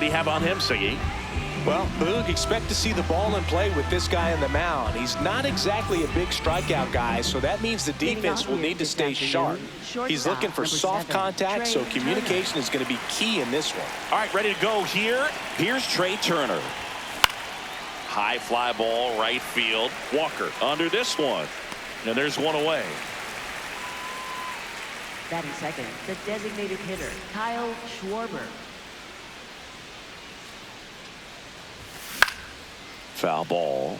What do you have on him, Siggy? Well, Boog, expect to see the ball in play with this guy on the mound. He's not exactly a big strikeout guy, so that means the defense will need to stay sharp. He's looking for soft contact, so communication is going to be key in this one. All right, ready to go here. Here's Trey Turner. High fly ball, right field. Walker under this one. And there's one away. Batting second, the designated hitter, Kyle Schwarber. Foul ball.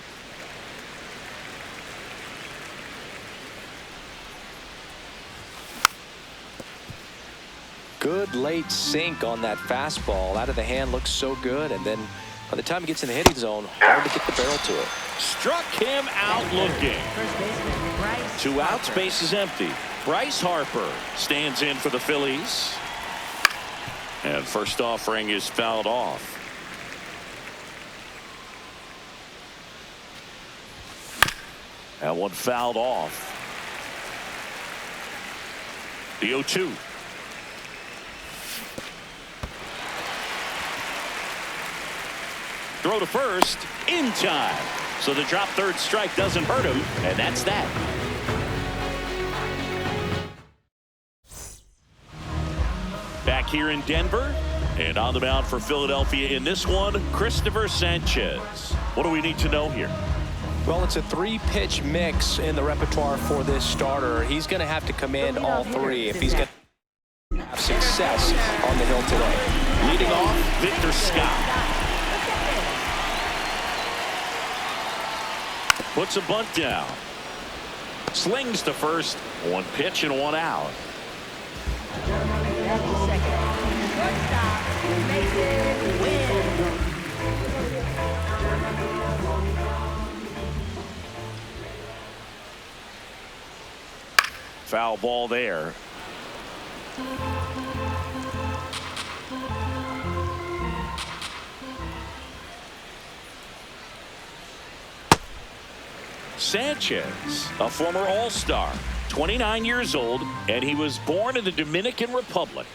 Good late sink on that fastball. Out of the hand, looks so good, and then by the time he gets in the hitting zone, hard to get the barrel to it. Struck him out looking. First baseman, Bryce 2 outs, Harper. base is empty. Bryce Harper stands in for the Phillies. And first offering is fouled off. That one fouled off. The 0-2. Throw to first in time. So the drop third strike doesn't hurt him, and that's that. Back here in Denver, and on the mound for Philadelphia in this one, Christopher Sanchez. What do we need to know here? Well, it's a 3-pitch mix in the repertoire for this starter. He's going to have to command all 3 if he's going to have success on the hill today. Leading off, Victor Scott. Puts a bunt down. Slings to first. 1 pitch and 1 out. Batting second, shortstop, Mason Wynn. Foul ball there. Sanchez, a former All-Star, 29 years old, and he was born in the Dominican Republic.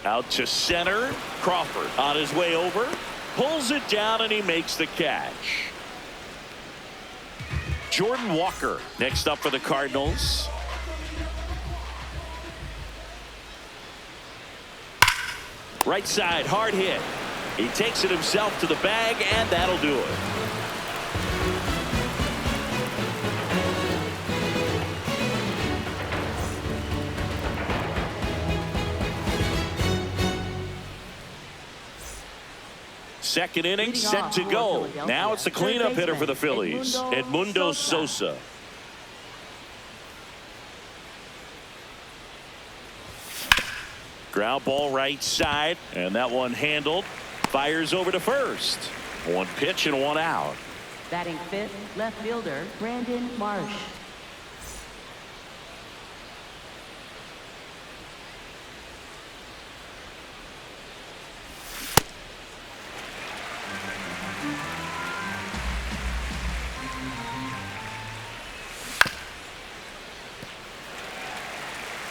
Out to center. Crawford on his way over. Pulls it down and he makes the catch. Jordan Walker next up for the Cardinals. Right side, hard hit. He takes it himself to the bag, and that'll do it. Second inning set to go. Now it's the cleanup hitter for the Phillies, Edmundo Sosa. Ground ball right side, and that one handled. Fires over to first. 1 pitch and 1 out. Batting fifth, left fielder, Brandon Marsh.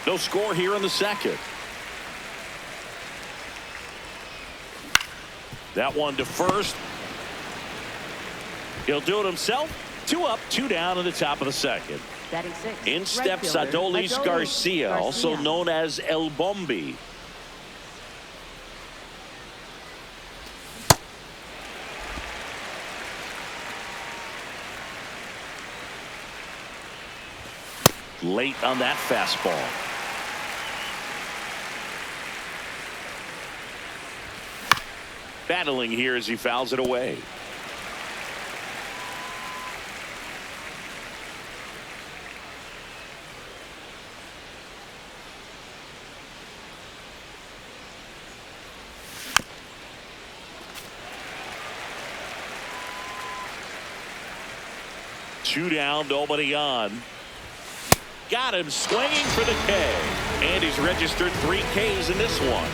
No score here in the second. That one to first. He'll do it himself. 2 up, 2 down in the top of the second. Batting sixth, In steps Adolis Garcia, also known as El Bombi. Late on that fastball. Battling here as he fouls it away. Two down, nobody on. Got him swinging for the K. And he's registered 3 Ks in this one.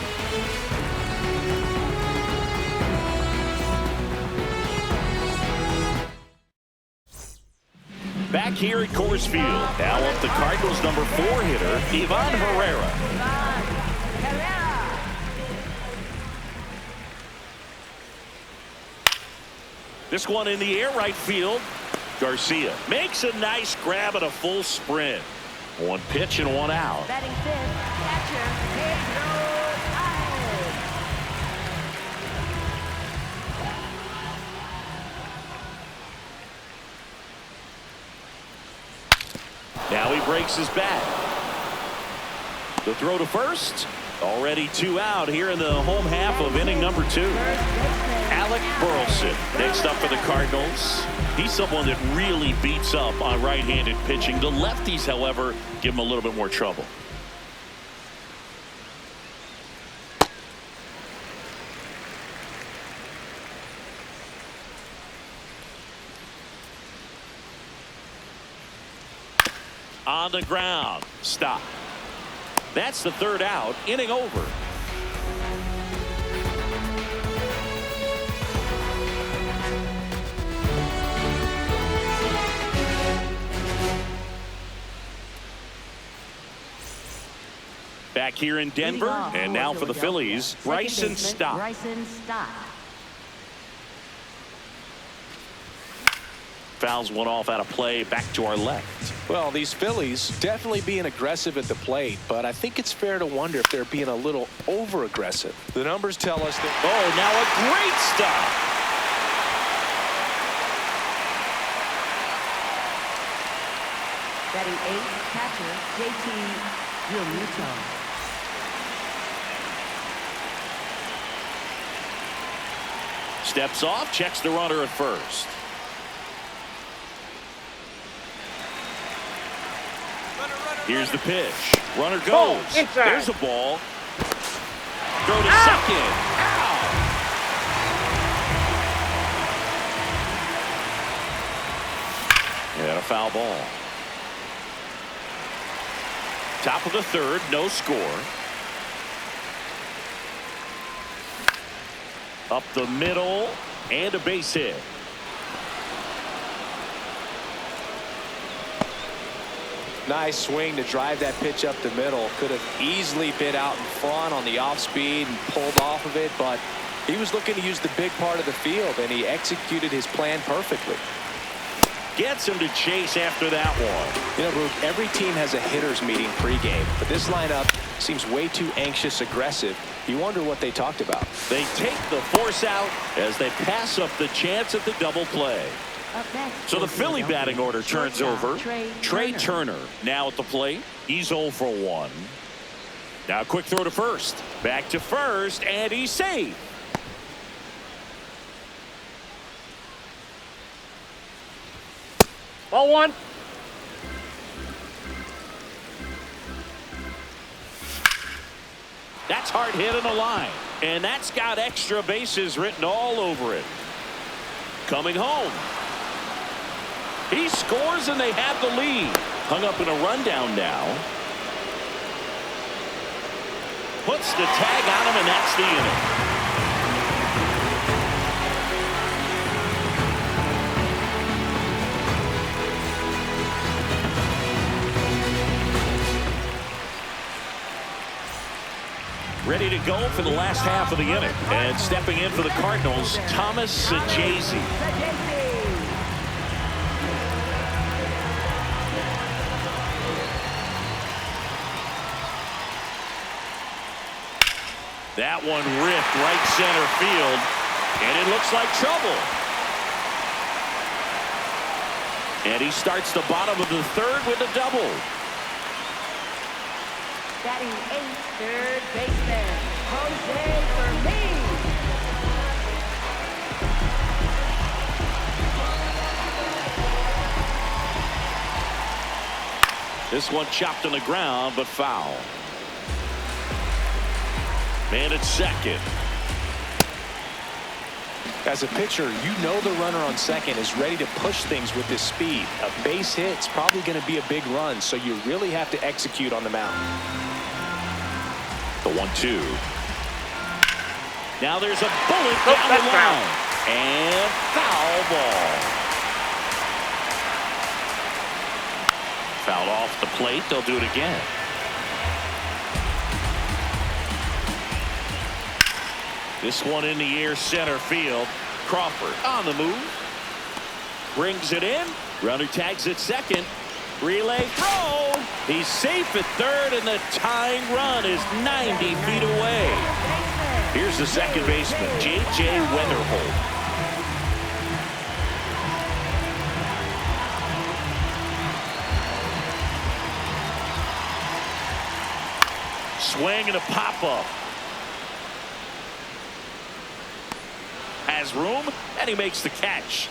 Back here at Coors Field, now up the Cardinals' number 4 hitter, Ivan Herrera. This one in the air right field. Garcia makes a nice grab at a full sprint. One pitch and one out. Batting fifth, catcher, Pedro Alves. Now he breaks his bat. The throw to first. Already 2 out here in the home half of inning number 2. Alec Burleson next up for the Cardinals. He's someone that really beats up on right-handed pitching. The lefties, however, give him a little bit more trouble. On the ground. Stop. That's the 3rd out. Inning over. Back here in Denver, and now for the Phillies, Bryson Stott. Fouls one off out of play, back to our left. Well, these Phillies definitely being aggressive at the plate, but I think it's fair to wonder if they're being a little over-aggressive. The numbers tell us that... Oh, now a great stop. Batting 8th, catcher, JT Realmuto. Steps off, checks the runner at first. Here's the pitch. Runner goes. There's a ball. Throw to second. Ow! And a foul ball. Top of the 3rd, no score. Up the middle, and a base hit. Nice swing to drive that pitch up the middle. Could have easily been out in front on the off speed and pulled off of it, but he was looking to use the big part of the field, and he executed his plan perfectly. Gets him to chase after that one. You know, Luke, every team has a hitters meeting pregame, but this lineup seems way too anxious, aggressive. You wonder what they talked about. They take the force out as they pass up the chance at the double play. So the Philly batting order turns over. Trey Turner now at the plate. He's 0 for 1. Now quick throw to first. Back to first, and he's safe. Ball 1. That's hard hit in the line. And that's got extra bases written all over it. Coming home. He scores and they have the lead. Hung up in a rundown now. Puts the tag on him, and that's the inning. Ready to go for the last half of the inning. And stepping in for the Cardinals, Thomas Sajazi. That one ripped right center field, and it looks like trouble. And he starts the bottom of the 3rd with a double. Batting 8th, 3rd baseman, Jose Fermin. This one chopped on the ground, but foul. Man at second. As a pitcher, you know the runner on second is ready to push things with his speed. A base hit's probably going to be a big run, so you really have to execute on the mound. The 1-2. Now there's a bullet down the line. And foul ball. Fouled off the plate. They'll do it again. This one in the air, center field. Crawford on the move. Brings it in. Runner tags at second. Relay throw. He's safe at third, and the tying run is 90 feet away. Here's the second baseman, J.J. Weatherholt. Swing and a pop-up. Has room, and he makes the catch.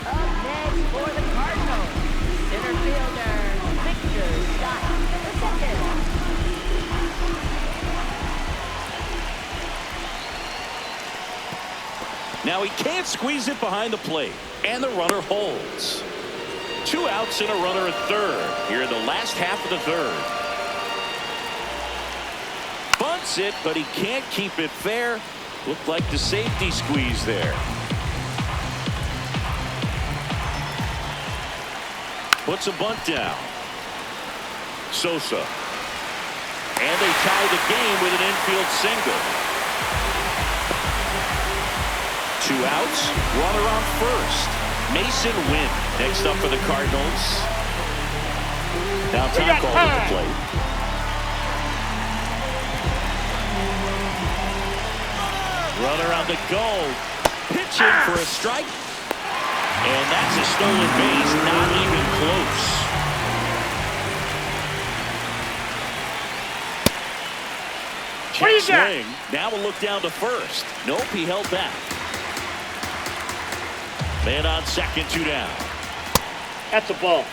Up next for the Cardinals, center fielder Victor Scott II. Now he can't squeeze it behind the plate, and the runner holds. 2 outs and a runner at third here in the last half of the third. Bunts it, but he can't keep it fair. Looked like the safety squeeze there. Puts a bunt down. Sosa. And they tie the game with an infield single. 2 outs, runner on first. Mason Wynn next up for the Cardinals. Now time call at the plate. Runner on the go. Pitching for a strike. And that's a stolen base, not even close. Check swing. Now we'll look down to first. Nope, he held back. Man on second, 2 down. That's a ball.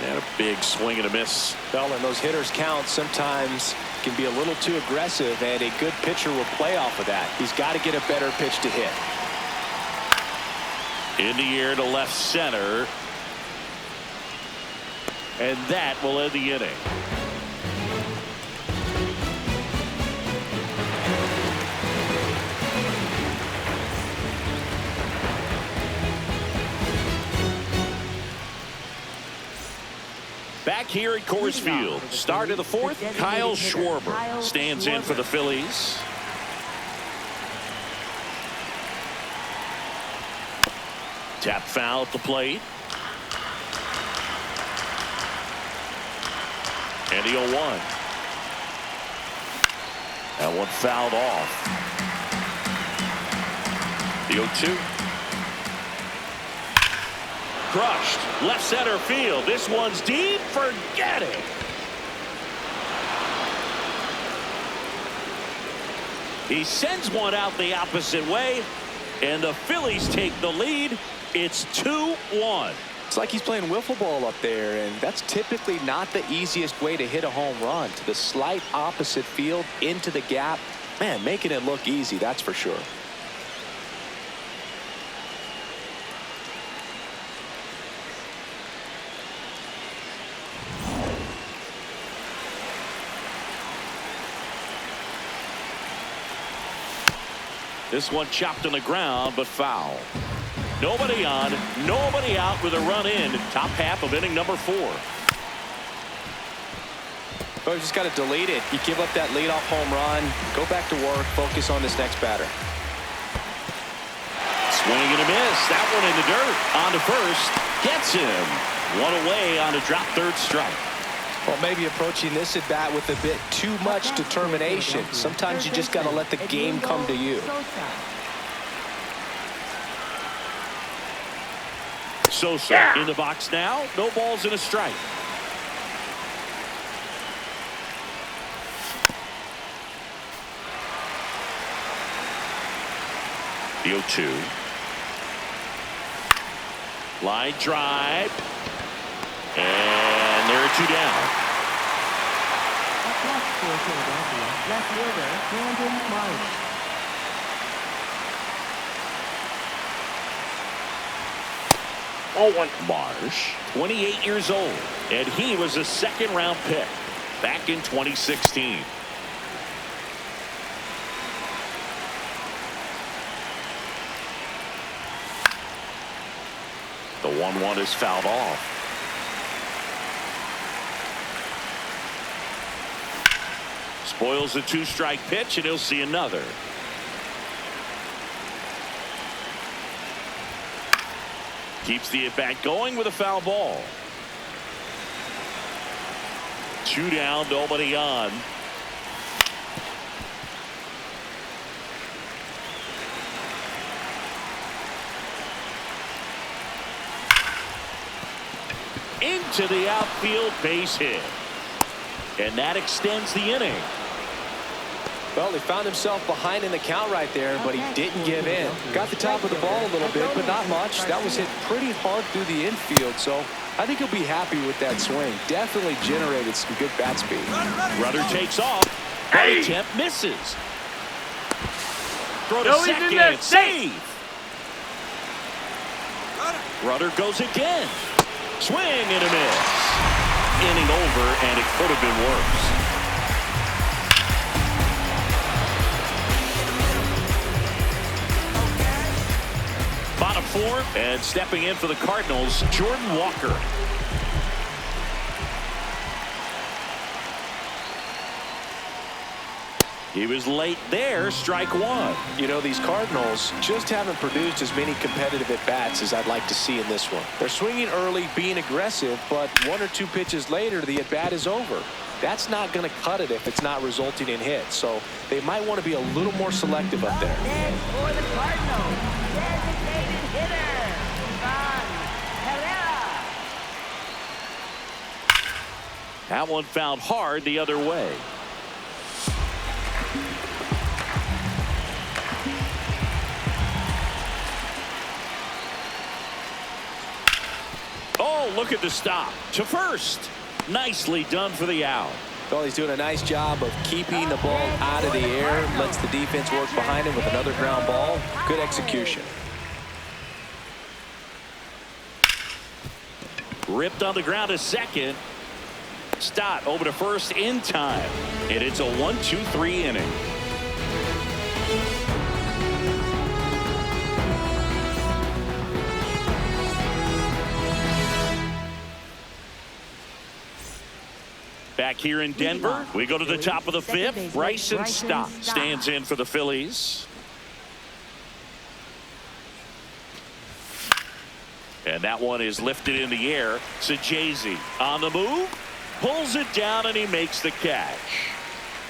And a big swing and a miss. Well, and those hitters count sometimes can be a little too aggressive, and a good pitcher will play off of that. He's got to get a better pitch to hit. In the air to left center. And that will end the inning. Back here at Coors Field, start of the fourth, Kyle Schwarber stands in for the Phillies. Tap foul at the plate. And the 0-1. That one fouled off. The 0-2. Crushed. Left center field. This one's deep. Forget it. He sends one out the opposite way, and the Phillies take the lead. It's 2-1. It's like he's playing wiffle ball up there, and that's typically not the easiest way to hit a home run. To the slight opposite field, into the gap. Man, making it look easy, that's for sure. This one chopped on the ground, but foul. Nobody on, nobody out with a run in. Top half of inning number 4. But just got to delete it. You give up that leadoff home run. Go back to work. Focus on this next batter. Swing and a miss. That one in the dirt. On to first. Gets him. One away on a drop third strike. Well, maybe approaching this at bat with a bit too much determination. Sometimes you just got to let the game come to you. Sosa in the box now. No balls and a strike. The 0-2. Line drive. And there are 2 down. Up next for Philadelphia, left fielder Brandon Marsh. Marsh, 28 years old, and he was a 2nd-round pick back in 2016. The 1-1 is fouled off. Spoils the 2-strike pitch, and he'll see another. Keeps the at-bat going with a foul ball. 2 down, nobody on. Into the outfield, base hit. And that extends the inning. Well, he found himself behind in the count right there, but he didn't give in. Got the top of the ball a little bit, but not much. That was hit pretty hard through the infield, so I think he'll be happy with that swing. Definitely generated some good bat speed. Rudder takes off. Hey! Attempt misses. Throw to second. Save. Rudder goes again. Swing and a miss. Inning over, and it could have been worse. Bottom 4, and stepping in for the Cardinals, Jordan Walker. He was late there, strike 1. You know, these Cardinals just haven't produced as many competitive at-bats as I'd like to see in this one. They're swinging early, being aggressive, but 1 or 2 pitches later, the at-bat is over. That's not going to cut it if it's not resulting in hits. So they might want to be a little more selective up there. For the Cardinals, designated hitter, Ivan Herrera. That one fouled hard the other way. Oh, look at the stop to first. Nicely done for the out. Well, he's doing a nice job of keeping the ball out of the air. Lets the defense work behind him with another ground ball. Good execution. Ripped on the ground to second. Stott over to first in time. And it's a 1-2-3 inning. Back here in Denver, we go to the top of the 5th. Bryson Stott stands in for the Phillies. And that one is lifted in the air. Sajazi on the move, pulls it down, and he makes the catch.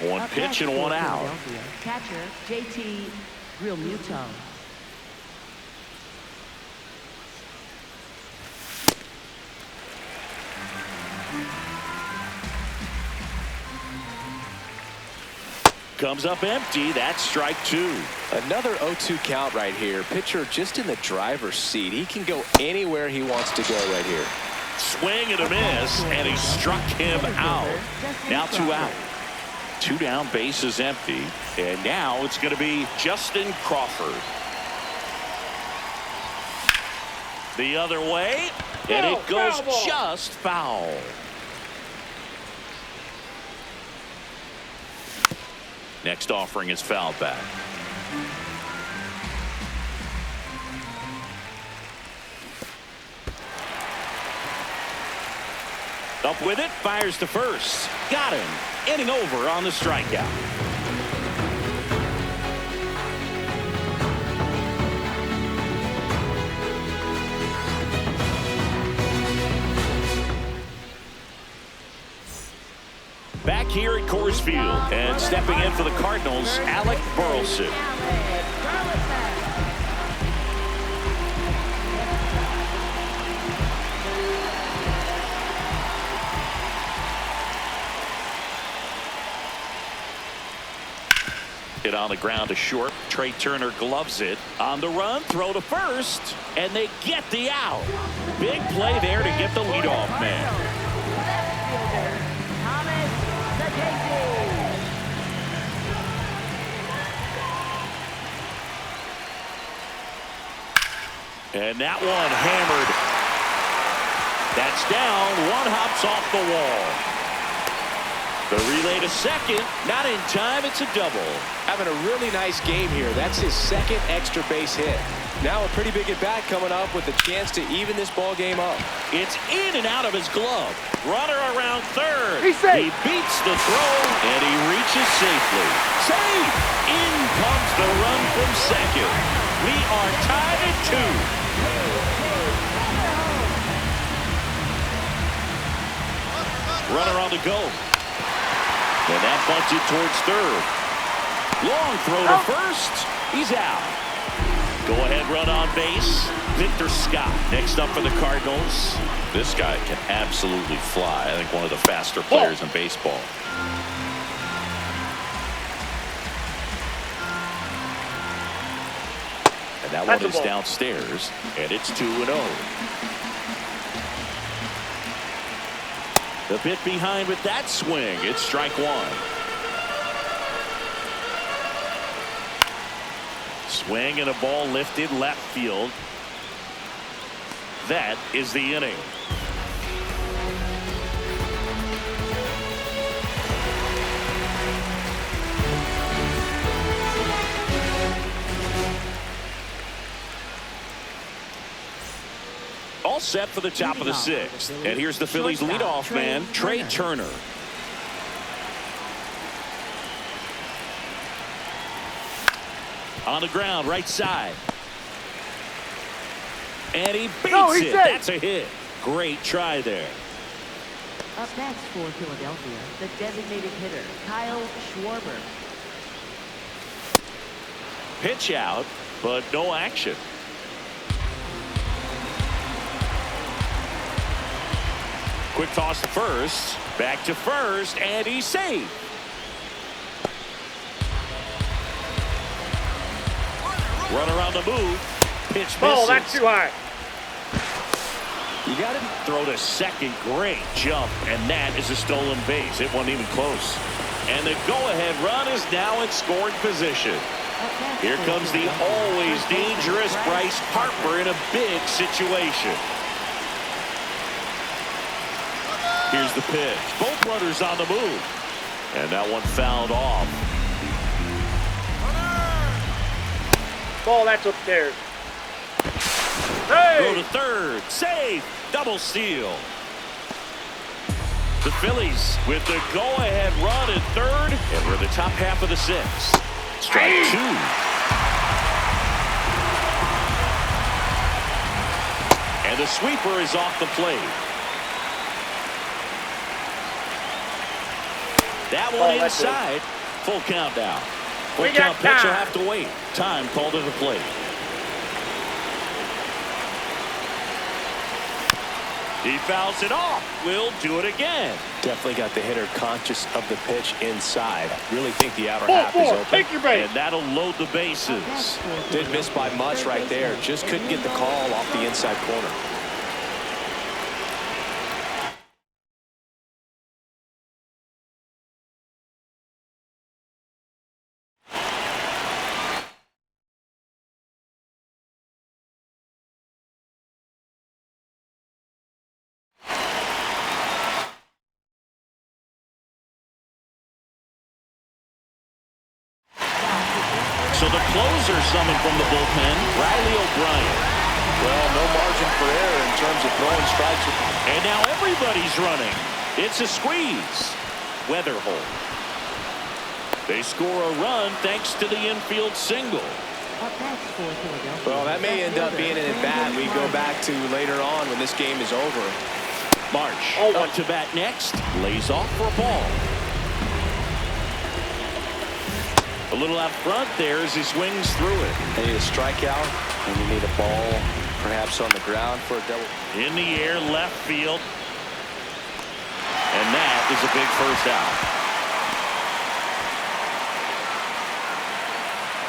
1 pitch and 1 out. Catcher, JT Realmuto. Comes up empty. That's strike 2. Another 0-2 count right here. Pitcher just in the driver's seat. He can go anywhere he wants to go right here. Swing and a miss, and he struck him out. Now 2 out. 2 down, base is empty. And now it's going to be Justin Crawford. The other way, and it goes just foul. Next offering is fouled back. Up with it, fires to first. Got him. Inning over on the strikeout. Back here at Coors Field, and stepping in for the Cardinals, Alec Burleson. Hit on the ground to short. Trey Turner gloves it. On the run, throw to first, and they get the out. Big play there to get the leadoff man. And that one hammered. That's down. 1 hops off the wall. The relay to second. Not in time. It's a double. Having a really nice game here. That's his 2nd extra base hit. Now a pretty big at-bat coming up with a chance to even this ball game up. It's in and out of his glove. Runner around third. He's safe. He beats the throw, and he reaches safely. Safe! In comes the run from second. We are tied at 2. Runner on the go. And that bunted towards third. Long throw to first. He's out. Go-ahead run on base. Victor Scott next up for the Cardinals. This guy can absolutely fly. I think one of the faster players in baseball. And that one is downstairs, and it's 2-0. A bit behind with that swing. It's strike one. Swing and a ball lifted left field. That is the inning. All set for the top of the sixth. And here's the Phillies leadoff man, Trey Turner. On the ground, right side. And he beats it. That's a hit. Great try there. Up next for Philadelphia, the designated hitter, Kyle Schwarber. Pitch out, but no action. Quick toss to first. Back to first, and he's safe. Runner on the move. Pitch misses. Oh, that's too high. You got to throw to second. Great jump, and that is a stolen base. It wasn't even close. And the go-ahead run is now in scoring position. Here comes the always dangerous Bryce Harper in a big situation. Here's the pitch. Both runners on the move. And that one fouled off. Ball, that's upstairs. Hey! Go to third. Save. Double steal. The Phillies with the go-ahead run at third. And we're in the top half of the sixth. Strike two. And the sweeper is off the plate. That one inside. Full countdown. Full count pitch will have to wait. Time called to the plate. He fouls it off. We'll do it again. Definitely got the hitter conscious of the pitch inside. Really think the outer half is open. Take your base. And that'll load the bases. Didn't miss by much right there. Just couldn't get the call off the inside corner. So the closer summoned from the bullpen, Riley O'Brien. Well, no margin for error in terms of throwing strikes. And now everybody's running. It's a squeeze. Weatherholt. They score a run thanks to the infield single. Well, that may end up being an at-bat we go back to later on when this game is over. Marsh up to bat next. Lays off for a ball. A little out front there as he swings through it. They need a strikeout, and you need a ball perhaps on the ground for a double. In the air, left field. And that is a big first out.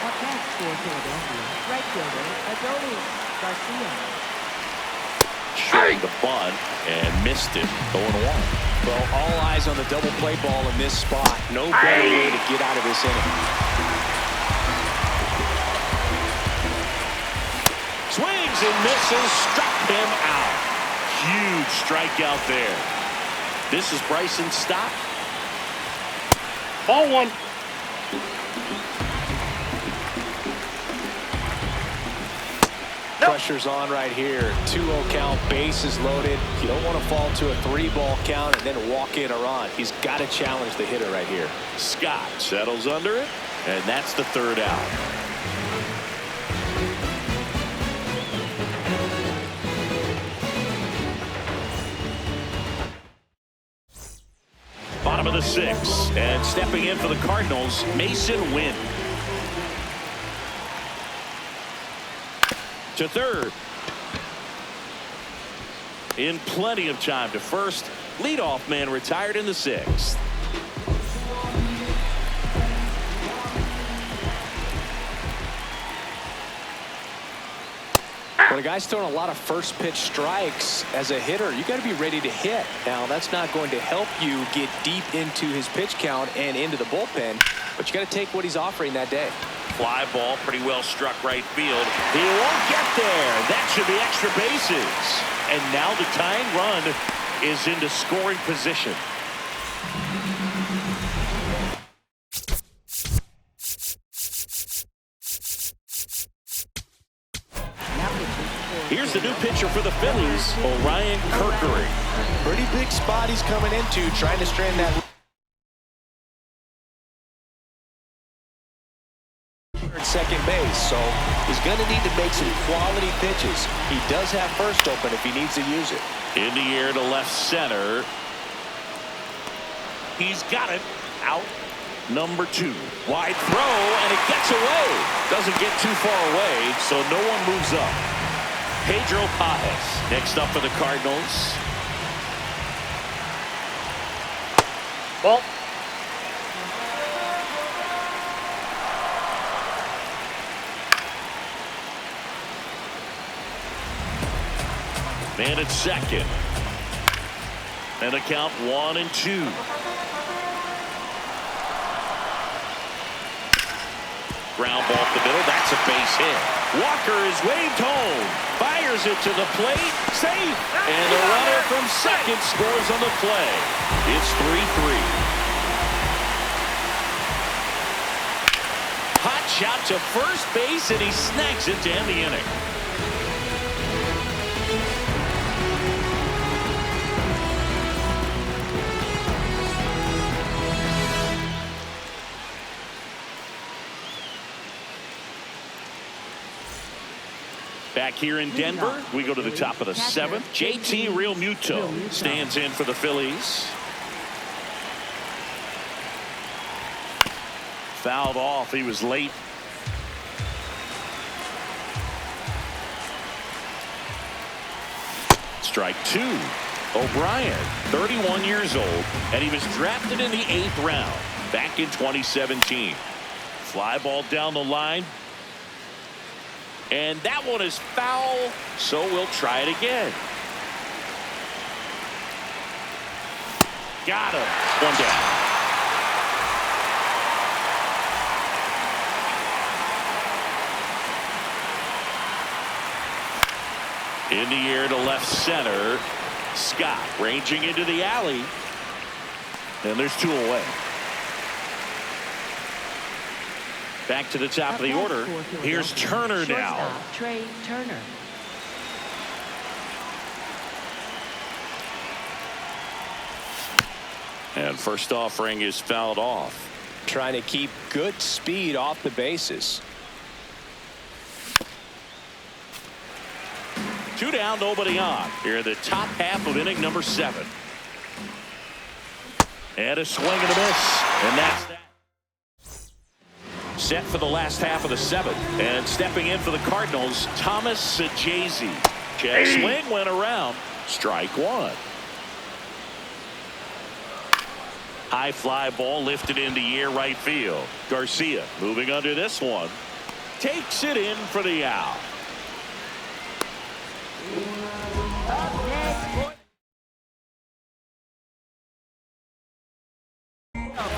Up next for Philadelphia, right fielder, Adolis Garcia. Short the bunt and missed it. 0-1. Well, all eyes on the double play ball in this spot. No better way to get out of this inning. Swings and misses, struck him out. Huge strikeout there. This is Bryson's stop. Ball one. pressure's on right here. 2-0 count, bases loaded. You don't want to fall to a 3-ball count and then walk in or on. He's got to challenge the hitter right here. Scott settles under it, and that's the third out. Bottom of the 6th, and stepping in for the Cardinals, Mason Wynn. To third. In plenty of time to first. Leadoff man retired in the 6th. When a guy's throwing a lot of first pitch strikes as a hitter, you got to be ready to hit. Now, that's not going to help you get deep into his pitch count and into the bullpen, but you got to take what he's offering that day. Fly ball, pretty well struck right field. He won't get there. That should be extra bases. And now the tying run is into scoring position. Here's the new pitcher for the Phillies, Orion Kerkering. Pretty big spot he's coming into, trying to strand that second base, so he's going to need to make some quality pitches. He does have first open if he needs to use it. In the air to left center. He's got it. Out. Number 2. Wide throw, and it gets away. Doesn't get too far away, so no one moves up. Pedro Paez next up for the Cardinals. Ball. Man at second. And a count 1-2. Ground ball up the middle. That's a base hit. Walker is waved home. Fires it to the plate. Safe. And the runner from second scores on the play. It's 3-3. Hot shot to first base, and he snags it to end the inning. Back here in Denver, we go to the top of the 7th. JT Realmuto stands in for the Phillies. Fouled off. He was late. Strike 2. O'Brien, 31 years old, and he was drafted in the 8th round back in 2017. Fly ball down the line. And that one is foul, so we'll try it again. Got him. One down. In the air to left center. Scott ranging into the alley. And there's 2 away. Back to the top of the order. Here's Turner now. Trey Turner. And first offering is fouled off. Trying to keep good speed off the bases. 2 down, nobody on. Here in the top half of inning number 7. And a swing and a miss. And that's that. Set for the last half of the 7th. And stepping in for the Cardinals, Thomas Sajazi. Check swing went around. Strike 1. High fly ball lifted in the air right field. Garcia moving under this one. Takes it in for the out.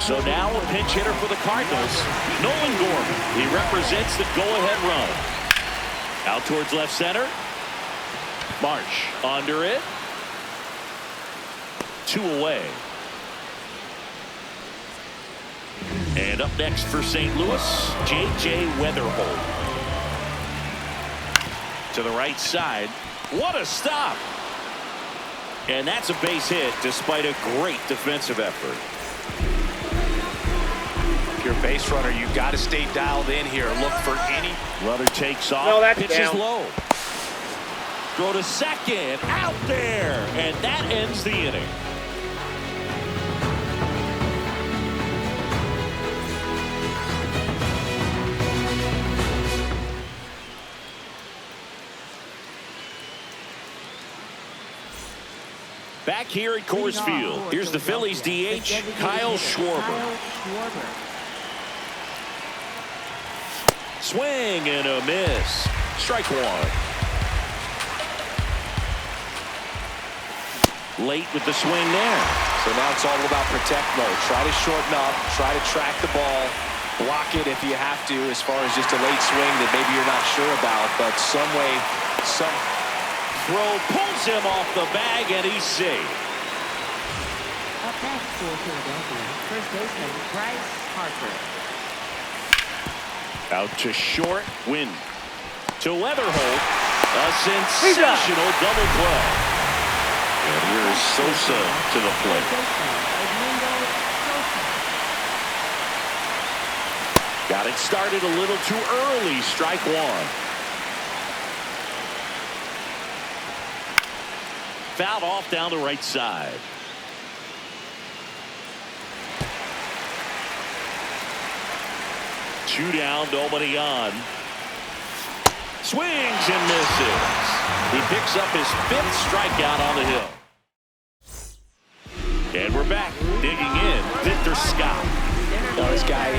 So now a pinch hitter for the Cardinals, Nolan Gorman. He represents the go-ahead run. Out towards left center. Marsh under it. 2 away. And up next for St. Louis, J.J. Weatherholt. To the right side. What a stop. And that's a base hit despite a great defensive effort. If you're a base runner, you've got to stay dialed in here. Look for any. Runner takes off. No, that's pitches down. low. Throw to second. Out there. And that ends the inning. Back here at Coors Field, here's the Phillies DH, Kyle Schwarber. Swing and a miss. Strike one. Late with the swing there. So now it's all about protect mode. Try to shorten up, try to track the ball, block it if you have to, as far as just a late swing that maybe you're not sure about, but some way, Throw pulls him off the bag, and he's safe. Up next for Philadelphia, first baseman Bryce Harper. Out to short, win. To Weatherholt, a sensational double play. And here's Sosa to the plate. Got it started a little too early, strike one. Fouled off down the right side. Two down, nobody on. Swings and misses. He picks up his 5th strikeout on the hill. And we're back. Digging in, Victor Scott. Now this guy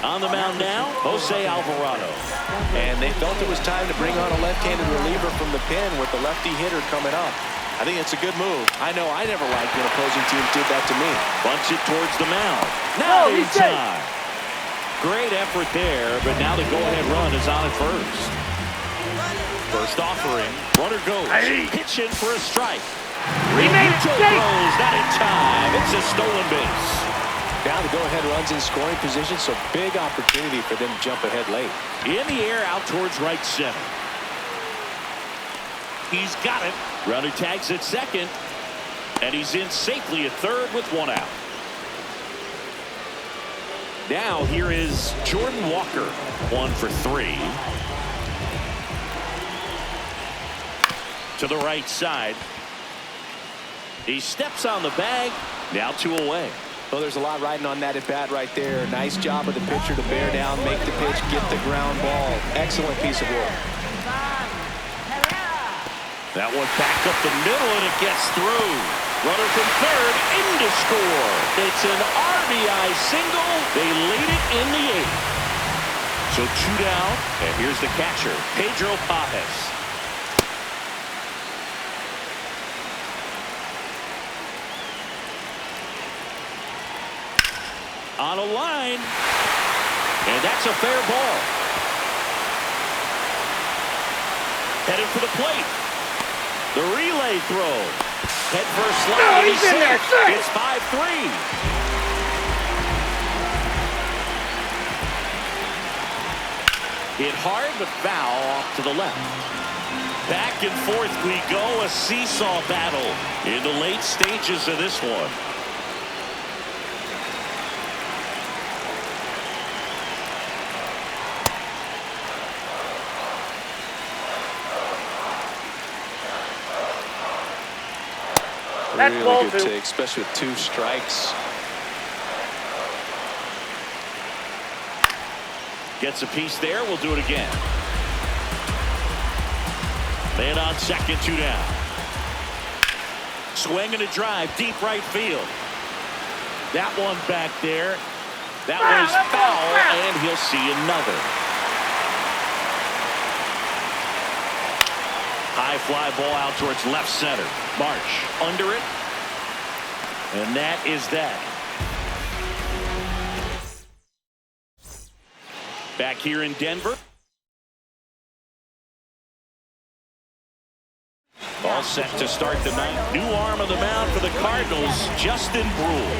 On the mound now, Jose Alvarado. And they felt it was time to bring on a left-handed reliever from the pen with the lefty hitter coming up. I think it's a good move. I know I never liked when opposing teams did that to me. Bunts it towards the mound. Now in time. Great effort there, but now the go-ahead run is on at first. First offering, runner goes. Pitch in for a strike. Realmuto throws, not in time. It's a stolen base. Now the go-ahead runs in scoring position, so big opportunity for them to jump ahead late. In the air, out towards right center. He's got it. Runner tags at second, and he's in safely at third with one out. Now here is Jordan Walker, 1 for 3. To the right side. He steps on the bag. Now 2 away. Well, there's a lot riding on that at bat right there. Nice job of the pitcher to bear down, make the pitch, get the ground ball. Excellent piece of work. That one back up the middle, and it gets through. Runner from third, in to score. It's an RBI single. They lead it in the 8th. So 2 down, and here's the catcher, Pedro Pajes. On a line, and that's a fair ball. Headed for the plate. The relay throw. Head first slide. He's in there. It's 5-3. Hit hard, but foul off to the left. Back and forth we go. A seesaw battle in the late stages of this one. Really good take, especially with 2 strikes. Gets a piece there. We'll do it again. Man on second, 2 down. Swing and a drive, deep right field. That one back there. That was foul, and he'll see another. High fly ball out towards left center. March under it. And that is that. Back here in Denver. All set to start the night. New arm of the mound for the Cardinals, Justin Brule.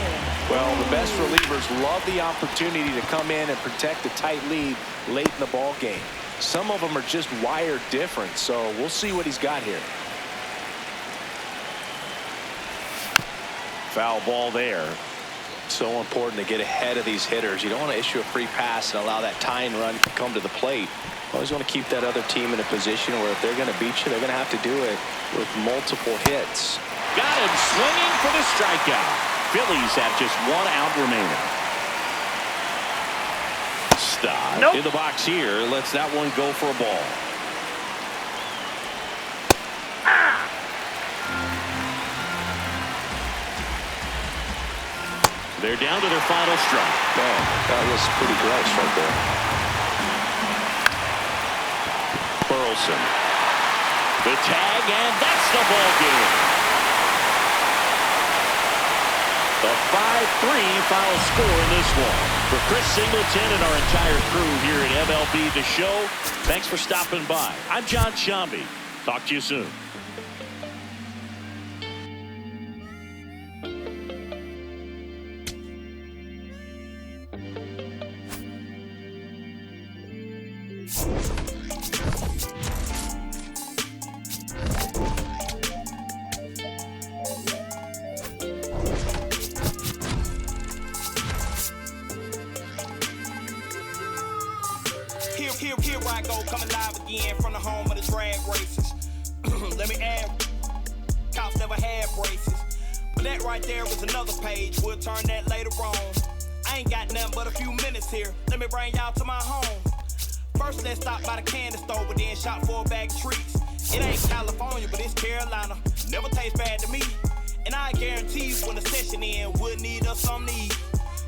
Well, the best relievers love the opportunity to come in and protect a tight lead late in the ball game. Some of them are just wired different, so we'll see what he's got here. Foul ball there. So important to get ahead of these hitters. You don't want to issue a free pass and allow that tying run to come to the plate. Always want to keep that other team in a position where if they're going to beat you, they're going to have to do it with multiple hits. Got him swinging for the strikeout. Phillies have just 1 out remaining. Stop. Nope. In the box here. Lets that one go for a ball. They're down to their final strike. Man, that was pretty gross right there. Burleson. The tag, and that's the ball game. A 5-3 final score in this one. For Chris Singleton and our entire crew here at MLB The Show, thanks for stopping by. I'm John Shambi. Talk to you soon. Here I go, coming live again from the home of the drag races. Let me add, cops never had braces. But that right there was another page, we'll turn that later on. I ain't got nothing but a few minutes here, let me bring y'all to my home. First let's stop by the candy store, but then shop for a bag of treats. It ain't California, but it's Carolina, never tastes bad to me. And I guarantee you when the session ends, we'll need us some to eat.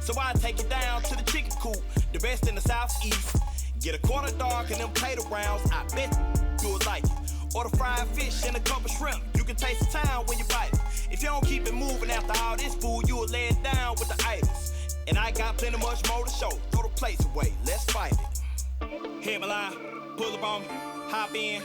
So I take it down to the chicken coop, the best in the southeast. Get a quarter dark and them potato rounds, I bet you would like it. Or the fried fish and a couple shrimp, you can taste the town when you bite it. If you don't keep it moving after all this food, you will lay it down with the itis. And I got plenty much more to show, throw the plates away, let's fight it. Hit my line, pull up on me, hop in.